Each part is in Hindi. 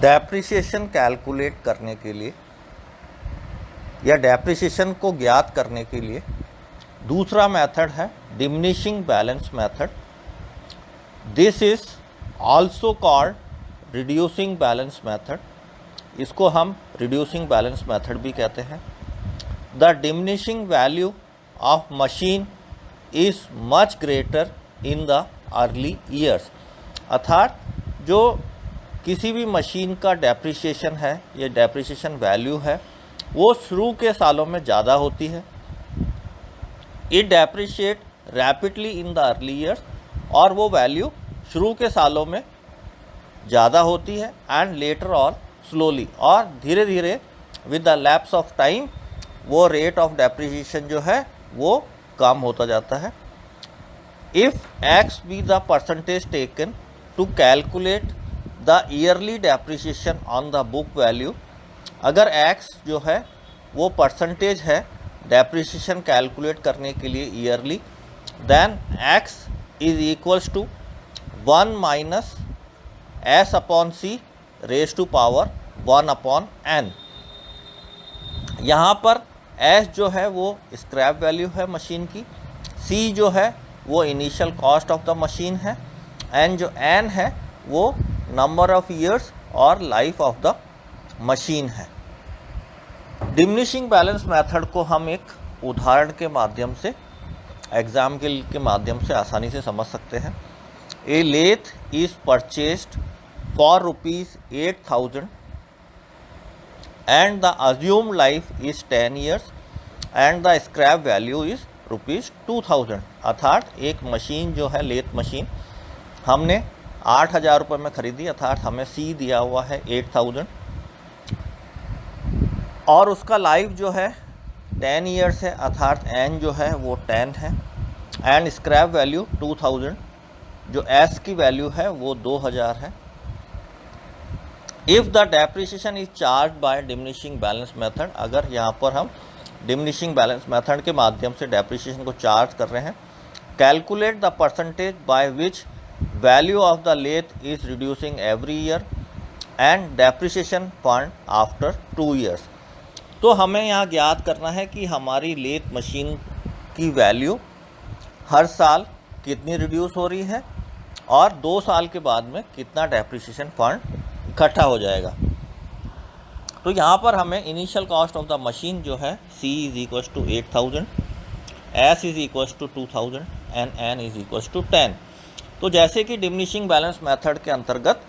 डेप्रिसिएशन कैलकुलेट करने के लिए या डेप्रिसिएशन को ज्ञात करने के लिए दूसरा मेथड है diminishing balance method. This is also called reducing balance method. इसको हम रिड्यूसिंग बैलेंस मेथड भी कहते हैं। The diminishing value of machine is much greater in the early years. अर्थात जो किसी भी मशीन का डेप्रिसिएशन है या डेप्रिसिएशन वैल्यू है वो शुरू के सालों में ज़्यादा होती है। It depreciate rapidly in the early years, और वो वैल्यू शुरू के सालों में ज़्यादा होती है एंड लेटर ऑन स्लोली, और धीरे धीरे with the lapse of time वो रेट ऑफ डेप्रिसिएशन जो है वो कम होता जाता है। If x be the percentage taken to calculate the yearly depreciation on the book value, अगर x जो है वो परसेंटेज है डेप्रिसिएशन कैलकुलेट करने के लिए yearly, then x is equals to 1 minus S upon C raise to power 1 upon n। यहाँ पर s जो है वो स्क्रैप वैल्यू है मशीन की, c जो है वो initial cost of the machine है, n जो n है वो नंबर ऑफ ईयर्स और लाइफ ऑफ द मशीन है। डिमिनिशिंग बैलेंस मेथड को हम एक उदाहरण के माध्यम से, एग्जाम के माध्यम से आसानी से समझ सकते हैं। A lathe is purchased for ₹8,000 and the assumed life is 10 years and the scrap value is ₹2,000। अर्थात एक मशीन जो है लेथ मशीन हमने 8,000 रुपये में ख़रीदी, अर्थात हमें सी दिया हुआ है 8,000, और उसका लाइफ जो है 10 ईयर्स है, अर्थात एन जो है वो 10 है, एंड स्क्रैप वैल्यू 2,000, जो एस की वैल्यू है वो 2,000 है। If the depreciation is charge by diminishing balance method, अगर यहाँ पर हम डिमिनिशिंग बैलेंस मेथड के माध्यम से डेप्रिसिएशन को चार्ज कर रहे हैं, calculate the percentage by which value of the lathe is reducing every year and depreciation fund after 2 years. तो हमें यहाँ ज्ञात करना है कि हमारी लेथ मशीन की वैल्यू हर साल कितनी रिड्यूस हो रही है और 2 साल के बाद में कितना डेप्रिसिएशन फंड इकट्ठा हो जाएगा। तो यहाँ पर हमें initial cost of the machine जो है C is equals to 8,000, S is equals to 2,000 and N is equals to 10। तो जैसे कि डिमिनिशिंग बैलेंस मेथड के अंतर्गत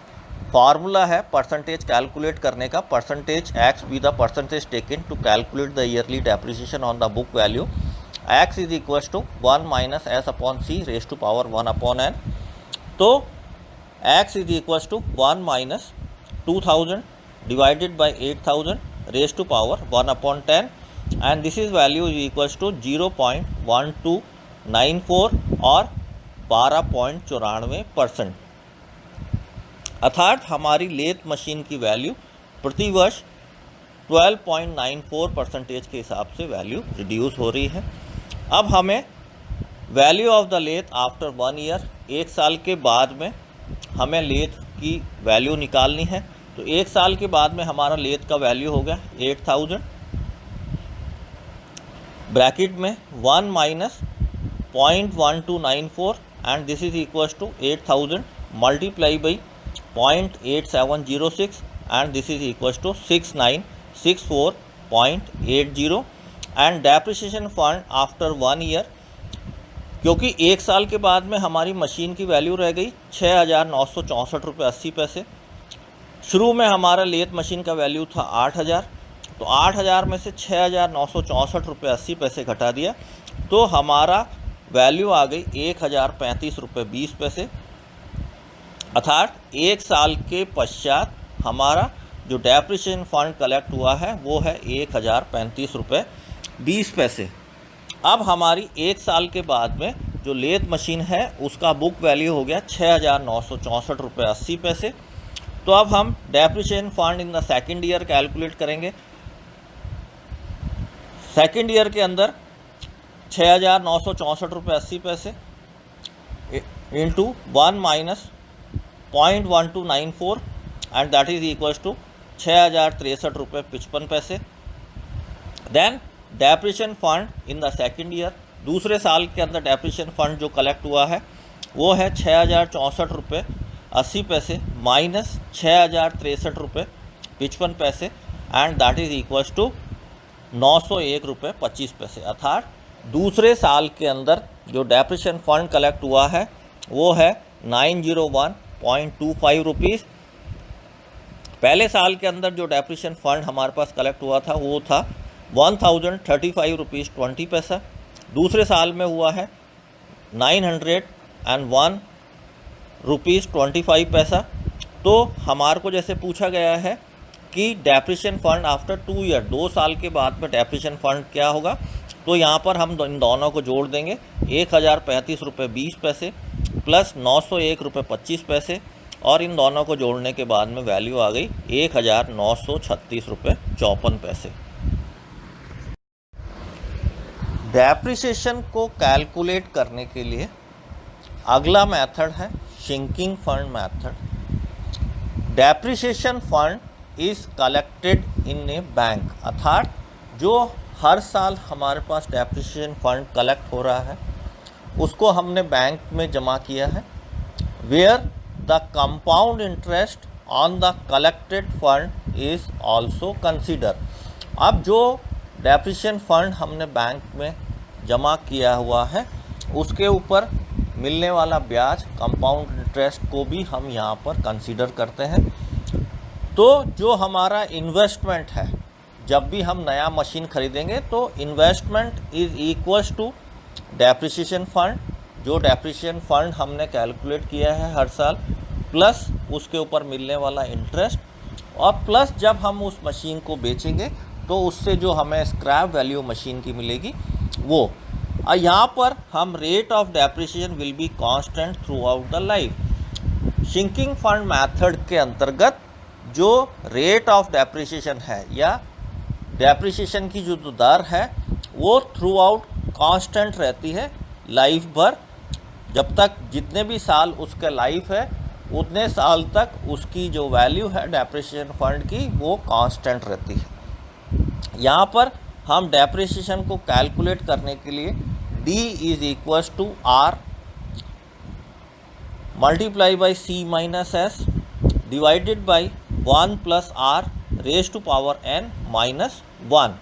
फार्मूला है परसेंटेज कैलकुलेट करने का, percentage X be the percentage taken to calculate the yearly depreciation on the book value, X is equals to 1 minus S upon C raise to power 1 upon N. तो X is equals to 1 minus 2,000 divided by 8,000 raise to power 1 upon 10, and this is value is equals to 0.1294 और 12.94%। अर्थात हमारी लेथ मशीन की वैल्यू प्रति वर्ष 12.94% के हिसाब से वैल्यू रिड्यूस हो रही है। अब हमें value of the lathe after 1 year, 1 साल के बाद में हमें लेथ की वैल्यू निकालनी है। तो 1 साल के बाद में हमारा लेथ का वैल्यू हो गया 8,000, ब्रैकेट में 1 minus 0.1294 and this is equals to 8,000 multiply by 0.8706 and this is equals to 6964.80 and depreciation fund after 1 year, क्योंकि 1 साल के बाद में हमारी मशीन की वैल्यू रह गई 6,964 रुपये 80 पैसे। शुरू में हमारा लेथ मशीन का वैल्यू था 8,000, तो 8,000 में से 6,964 रुपये 80 पैसे घटा दिया तो हमारा वैल्यू आ गई 1,035 रुपये 20 पैसे। अर्थात 1 साल के पश्चात हमारा जो डेप्रिसिएशन फंड कलेक्ट हुआ है वो है 1,035 रुपये 20 पैसे। अब हमारी 1 साल के बाद में जो लेथ मशीन है उसका बुक वैल्यू हो गया 6,964 रुपये 80 पैसे। तो अब हम depreciation fund in the second year calculate करेंगे। सेकेंड ईयर के अंदर 6,964 रुपये 80 पैसे into 1 minus 0.1294 and that is equals to 6,063 रुपये 55 पैसे। Then depreciation fund in the second year, दूसरे साल के अंदर डेप्रिसिएशन फंड जो कलेक्ट हुआ है वो है 6,064 रुपये 80 पैसे माइनस 6,063 रुपये 55 पैसे and that is equals to 901 रुपये 25 पैसे। अर्थात दूसरे साल के अंदर जो डेप्रिसिएशन फंड कलेक्ट हुआ है वो है 901.25 रुपीज़। पहले साल के अंदर जो डेप्रिसिएशन फंड हमारे पास कलेक्ट हुआ था वो था 1,035 रुपीज़ 20 पैसा। दूसरे साल में हुआ है 901 रुपीज़ 25 पैसा। तो हमारे को जैसे पूछा गया है कि डेप्रिसिएशन फंड आफ्टर 2 ईयर, 2 साल के बाद में डेप्रिसिएशन फंड क्या होगा, तो यहाँ पर हम इन दोनों को जोड़ देंगे 1,035 रुपये 20 पैसे प्लस 901 रुपये 25 पैसे और इन दोनों को जोड़ने के बाद में वैल्यू आ गई 1,936 रुपये 54 पैसे। डेप्रिसिएशन को कैलकुलेट करने के लिए अगला मेथड है sinking fund method. Depreciation fund is collected in a bank, अर्थात जो हर साल हमारे पास डेप्रिसिएशन फंड कलेक्ट हो रहा है उसको हमने बैंक में जमा किया है, where the compound interest on the collected fund is also consider. अब जो डेप्रिसिएशन फंड हमने बैंक में जमा किया हुआ है उसके ऊपर मिलने वाला ब्याज कंपाउंड इंटरेस्ट को भी हम यहाँ पर कंसीडर करते हैं। तो जो हमारा इन्वेस्टमेंट है, जब भी हम नया मशीन खरीदेंगे तो investment is equals to depreciation fund, जो डेप्रिसिएशन फंड हमने कैलकुलेट किया है हर साल, प्लस उसके ऊपर मिलने वाला इंटरेस्ट और प्लस जब हम उस मशीन को बेचेंगे तो उससे जो हमें स्क्रैप वैल्यू मशीन की मिलेगी वो। यहाँ पर हम rate of depreciation will be constant throughout the life. Sinking fund method के अंतर्गत जो रेट ऑफ डेप्रिसिएशन है या डेप्रिसिएशन की जो दर है वो थ्रू आउट कांस्टेंट रहती है लाइफ भर। जब तक जितने भी साल उसका लाइफ है उतने साल तक उसकी जो वैल्यू है डेप्रिसिएशन फंड की वो कांस्टेंट रहती है। यहाँ पर हम डेप्रिसिएशन को कैलकुलेट करने के लिए D is equals to R multiply by C minus S divided by 1 plus R raise to power n minus 1।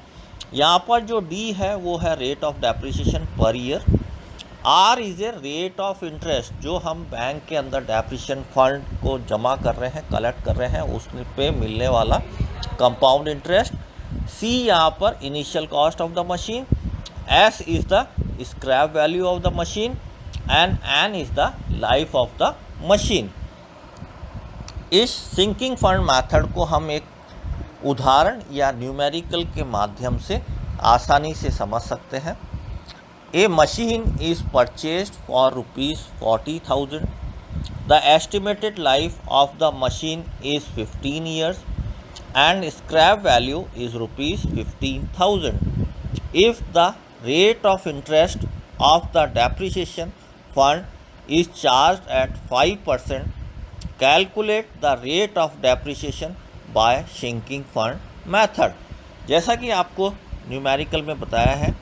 यहाँ पर जो D है वो है rate of depreciation per year, R is a rate of interest जो हम बैंक के अंदर डेप्रिसिएशन फंड को जमा कर रहे हैं, कलेक्ट कर रहे हैं, उस पे मिलने वाला कंपाउंड इंटरेस्ट, C यहाँ पर initial cost of the machine, S is the scrap value of the machine and N is the life of the machine. इस सिंकिंग फंड मेथड को हम एक उदाहरण या न्यूमेरिकल के माध्यम से आसानी से समझ सकते हैं। A machine is purchased for ₹40,000। The estimated life of the machine is 15 years and scrap value is ₹15,000. If the rate of interest of the depreciation fund is charged at 5%, calculate the rate of depreciation by sinking fund method। जैसा कि आपको न्यूमेरिकल में बताया है,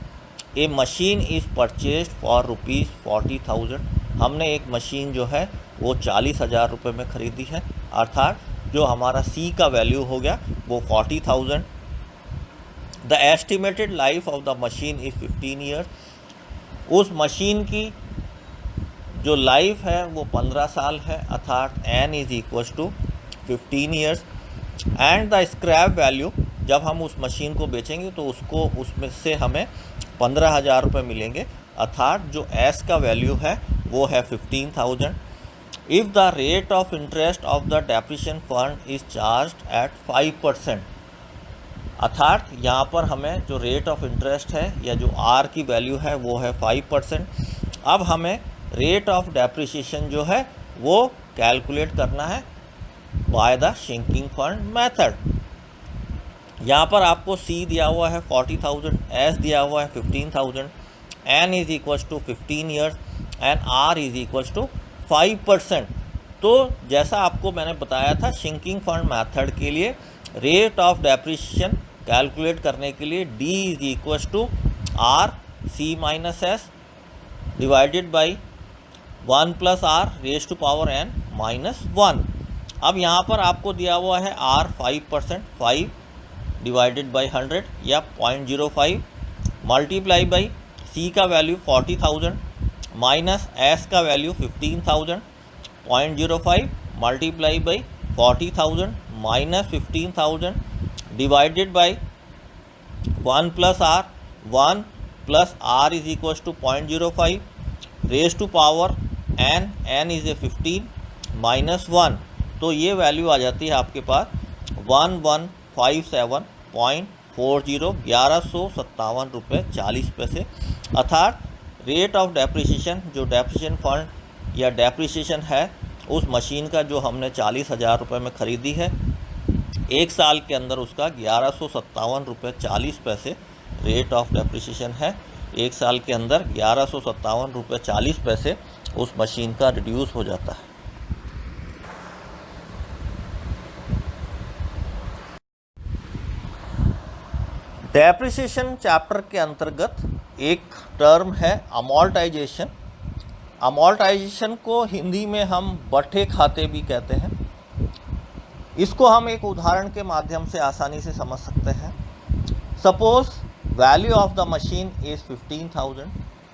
ए मशीन इज़ परचेज्ड फॉर ₹40,000। हमने एक मशीन जो है वो 40,000 रुपये में ख़रीदी है, अर्थात जो हमारा C का वैल्यू हो गया वो 40,000। The estimated life of the machine is 15 years। उस मशीन की जो लाइफ है वो 15 साल है, अर्थात N is equals to 15 years। And the scrap value, जब हम उस मशीन को बेचेंगे तो उसको उसमें से हमें 15,000 रुपये मिलेंगे, अर्थात जो S का वैल्यू है वो है 15,000। If the rate of interest of the depreciation fund is charged at 5%, अर्थात यहाँ पर हमें जो रेट ऑफ इंटरेस्ट है या जो R की वैल्यू है वो है 5%। अब हमें रेट ऑफ डेप्रिसिएशन जो है वो कैलकुलेट करना है by the sinking fund method. यहाँ पर आपको C दिया हुआ है 40,000, S दिया हुआ है 15,000, N is equals to 15 years and R is equals to 5%। तो जैसा आपको मैंने बताया था, सिंकिंग फंड मेथड के लिए रेट ऑफ डेप्रिसिएशन कैलकुलेट करने के लिए D is equal to R C minus S divided by 1 plus R raise to power n minus 1। अब यहाँ पर आपको दिया हुआ है R 5%, 5 डिवाइडेड बाई 100 या 0.05 मल्टीप्लाई बाई C का वैल्यू 40,000 माइनस S का value 15,000, 0.05 multiply by 40,000 minus 15,000 divided by 1 plus R, 1 plus R is equal to 0.05 raise to power n is a 15 minus 1। तो ये वैल्यू आ जाती है आपके पास 1157.40, 1157 रुपये 40 पैसे। अर्थात रेट ऑफ डेप्रिसिएशन, जो डेप्रिसिएशन फंड या डेप्रिसिएशन है उस मशीन का जो हमने 40,000 रुपये में ख़रीदी है, एक साल के अंदर उसका 1157 रुपये 40 पैसे रेट ऑफ डेप्रिसिएशन है। एक साल के अंदर 1157 रुपये 40 पैसे उस मशीन का रिड्यूस हो जाता है। डेप्रिसिएशन चैप्टर के अंतर्गत एक टर्म है अमॉर्टाइजेशन। अमॉर्टाइजेशन को हिंदी में हम बट्टे खाते भी कहते हैं। इसको हम एक उदाहरण के माध्यम से आसानी से समझ सकते हैं। Suppose value of the machine is 15,000।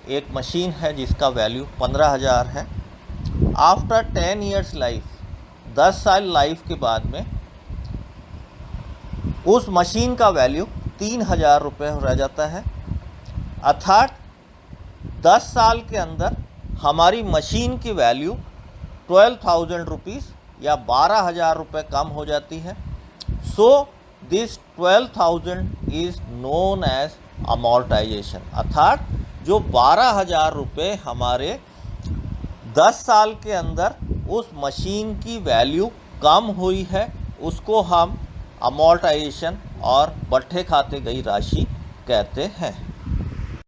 एक मशीन है जिसका वैल्यू 15,000 है। आफ्टर 10 ईयर्स लाइफ, 10 साल लाइफ के बाद में उस मशीन का वैल्यू 3,000 रुपये रह जाता है। अर्थात 10 साल के अंदर हमारी मशीन की वैल्यू 12,000 रुपीज़ या 12,000 रुपये कम हो जाती है। So this 12,000 is known as amortization. अर्थात जो 12,000 रुपये हमारे 10 साल के अंदर उस मशीन की वैल्यू कम हुई है, उसको हम अमॉर्टाइजेशन और बट्टे खाते गई राशि कहते हैं।